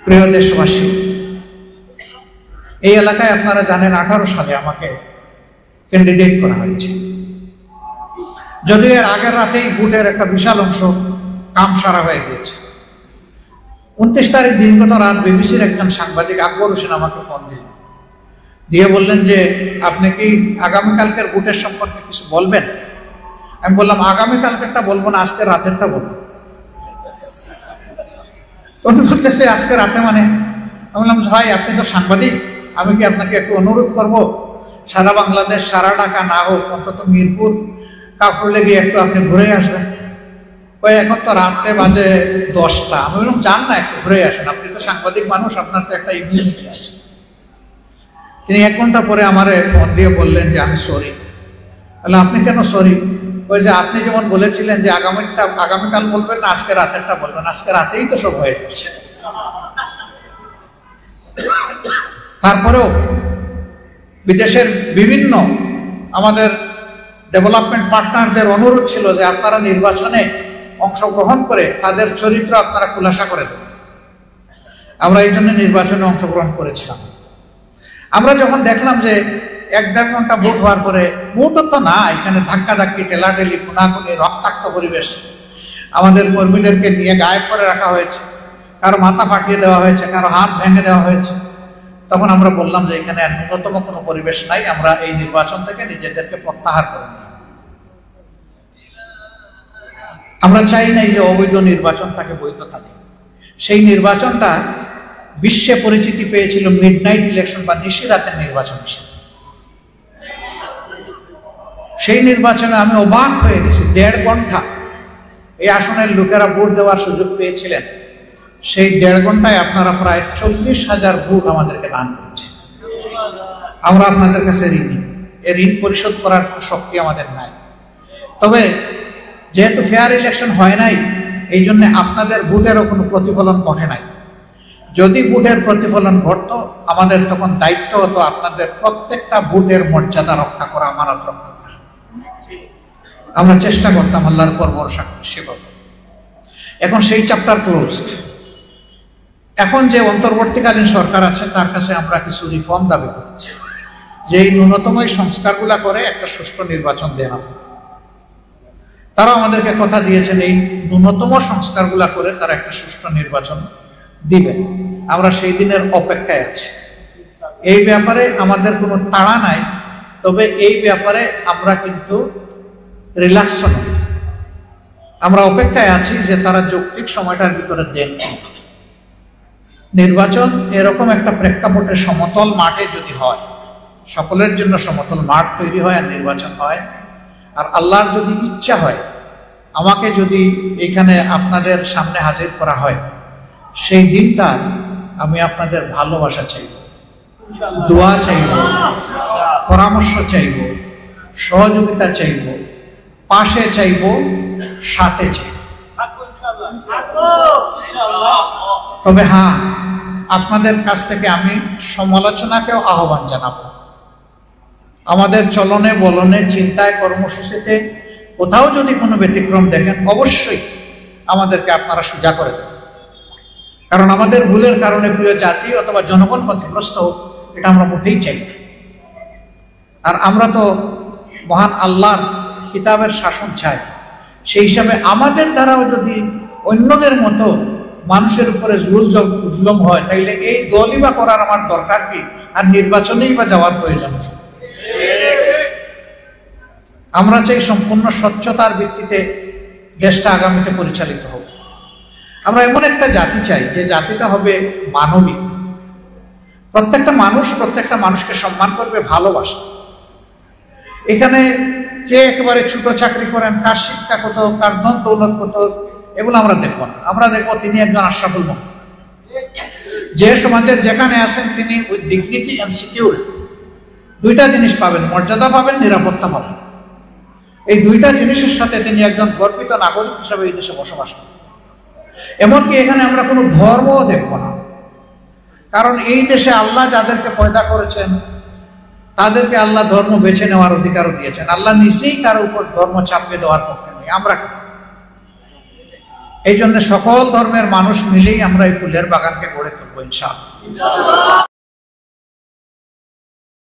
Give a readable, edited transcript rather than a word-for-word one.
প্রিয় দেশবাসী, এই এলাকায় আপনারা জানেন 18 সালে আমাকে ক্যান্ডিডেট করা হয়েছে। যদিও এর আগের রাতেই বুটের একটা বিশাল অংশ কাম সারা হয়ে গিয়েছে। 29 তারিখ দিনগত রাত বিবিসির একজন সাংবাদিক আকবর হোসেন আমাকে ফোন দিলেন, দিয়ে বললেন যে আপনি কি আগামীকালকের বুটের সম্পর্কে কিছু বলবেন? আমি বললাম আগামীকালকেরটা বলবো না, আজকে রাতেরটা বলবো। উনি বলতেছে আজকে রাতে মানে? আমি বললাম ভাই আপনি তো সাংবাদিক, আমি কি আপনাকে একটু অনুরোধ করব, সারা বাংলাদেশ সারা ঢাকা না হোক অন্তত মিরপুর কাফরুলে গিয়ে একটু আপনি ঘুরে আসবেন। ওই এখন তো রাতে বাজে 10টা। আমি বললাম যান না, একটু ঘুরে আসেন, আপনি তো সাংবাদিক মানুষ, আপনার তো একটা ইমিউনিটি আছে। তিনি 1 ঘন্টা পরে আমার ফোন দিয়ে বললেন যে আমি সরি। তাহলে আপনি কেন সরি? ওই যে আপনি যেমন বলেছিলেন যে আগামীকাল বলবেন না, আজকে রাতেরটা বলবেন, আজকে রাতেই তো সব হয়ে যাচ্ছে। তারপরেও বিদেশের বিভিন্ন আমাদের ডেভেলপমেন্ট পার্টনারদের অনুরোধ ছিল যে আপনারা নির্বাচনে অংশগ্রহণ করে তাদের চরিত্র আপনারা খুলাসা করে দেন। আমরা এই জন্য নির্বাচনে অংশগ্রহণ করেছিলাম। আমরা যখন দেখলাম যে 1-1.5 ঘন্টা ভোট হওয়ার পরে, ভোটও তো না, এখানে ধাক্কাধাক্কি, ঠেলাঠেলি, খুনাখুনি, রক্তাক্ত পরিবেশ, আমাদের কর্মীদেরকে নিয়ে গায়েব করে রাখা হয়েছে, কারো মাথা ফাটিয়ে দেওয়া হয়েছে, কারো হাত ভেঙে দেওয়া হয়েছে। তখন আমরা বললাম যে এখানে আর ন্যূনতম কোনো পরিবেশ নাই, আমরা এই নির্বাচন থেকে নিজেদেরকে প্রত্যাহার করে নিলাম। আমরা চাই নাই যে অবৈধ নির্বাচনটাকে বৈধ থাকে। সেই নির্বাচনটা বিশ্বে পরিচিতি পেয়েছিল মিডনাইট ইলেকশন বা নিশিরাতের নির্বাচন হিসেবে। সেই নির্বাচনে আমি অবাক হয়ে গেছি, 1.5 ঘন্টা এই আসনের লোকেরা ভোট দেওয়ার সুযোগ পেয়েছিলেন। সেই 1.5 ঘন্টায় আপনারা প্রায় 40,000 ভোট আমাদেরকে দান করেছেন। আমরা আপনাদের কাছে ঋণী, এই ঋণ পরিশোধ করার শক্তি আমাদের নাই। তবে যেহেতু ফেয়ার ইলেকশন হয় নাই, এই জন্য আপনাদের ভোটেরও কোনো প্রতিফলন ঘটে নাই। যদি ভোটের প্রতিফলন ঘটত, আমাদের তখন দায়িত্ব হতো আপনাদের প্রত্যেকটা ভোটের মর্যাদা রক্ষা করা, আমানত রক্ষা করা। আমরা চেষ্টা করতাম আল্লাহর উপর ভরসা করে সেভাবে। এখন সেই চ্যাপ্টার ক্লোজড। এখন যে অন্তর্বর্তীকালীন সরকার আছে তার কাছে আমরা কিছু রিফর্ম দাবি করছি, যে এই ন্যূনতম সংস্কারগুলা করে একটা সুষ্ঠু নির্বাচন দেন। তারা আমাদেরকে কথা দিয়েছেন এই ন্যূনতম সংস্কারগুলা করে তারা একটা সুষ্ঠু নির্বাচন দিবেন। আমরা সেই দিনের অপেক্ষায় আছি। এই ব্যাপারে আমাদের কোনো তাড়া নাই, তবে এই ব্যাপারে আমরা কিন্তু রিল্যাক্স নই। আমরা অপেক্ষায় আছি যে তারা যৌক্তিক সময়টার ভিতরে দেন। নির্বাচন এরকম একটা প্রেক্ষাপটে সমতল মাঠে যদি হয়, সকলের জন্য সমতল মাঠ তৈরি হয় আর নির্বাচন হয়, আর আল্লাহর যদি ইচ্ছা হয় আমাকে যদি এখানে আপনাদের সামনে হাজির করা হয়, সেই দিনটা আমি আপনাদের ভালোবাসা চাইব, দোয়া চাইব, পরামর্শ চাইব, সহযোগিতা চাইব, পাশে চাইব, সাথে চাইব। তবে হ্যাঁ, আপনাদের কাছ থেকে আমি সমালোচনাকেও আহ্বান জানাব। আমাদের চলনে বলনে, চিন্তায়, কর্মসূচিতে কোথাও যদি কোনো ব্যতিক্রম দেখেন, অবশ্যই আমাদেরকে আপনারা সোজা করে দেবেন। কারণ আমাদের ভুলের কারণে প্রিয় জাতি অথবা জনগণ ক্ষতিগ্রস্ত হোক, এটা আমরা মোটেই চাই না। আর আমরা তো মহান আল্লাহর কিতাবের শাসন চাই। সেই হিসাবে আমাদের দ্বারাও যদি অন্যদের মতো মানুষের উপরে জুলুম হয়, তাইলে এই দলই বা করার আমার দরকার কি, আর নির্বাচনেই বা যাওয়ার প্রয়োজন। আমরা চাই সম্পূর্ণ স্বচ্ছতার ভিত্তিতে দেশটা আগামীতে পরিচালিত হোক। আমরা এমন একটা জাতি চাই যে জাতিটা হবে মানবিক। প্রত্যেকটা মানুষ প্রত্যেকটা মানুষকে সম্মান করবে, ভালোবাসবে। এখানে কে একেবারে ছোট চাকরি করেন, কার শিক্ষা কত, কার ধন দৌলত কত, এগুলো আমরা দেখবো না। আমরা দেখবো তিনি একজন আশরাফুল মাখলুক, যে সমাজের যেখানে আছেন তিনি উইথ ডিগনিটি অ্যান্ড সিকিউরিটি দুইটা জিনিস পাবেন, মর্যাদা পাবেন, নিরাপত্তা পাবেন। এই দুইটা জিনিসের সাথে তিনি একজন গর্বিত নাগরিক হিসেবে এই দেশে বসবাস করেন। এমনকি এখানে আমরা কোনো ধর্মও দেখব না, কারণ এই দেশে আল্লাহ যাদেরকে পয়দা করেছেন তাদেরকে আল্লাহ ধর্ম বেছে নেওয়ার অধিকারও দিয়েছেন। আল্লাহ নিজেই কারো উপর ধর্ম চাপিয়ে দেওয়ার পক্ষে নয়। আমরা এই জন্য সকল ধর্মের মানুষ মিলেই আমরা এই ফুলের বাগানকে গড়ে তুলবো ইনশাআল্লাহ।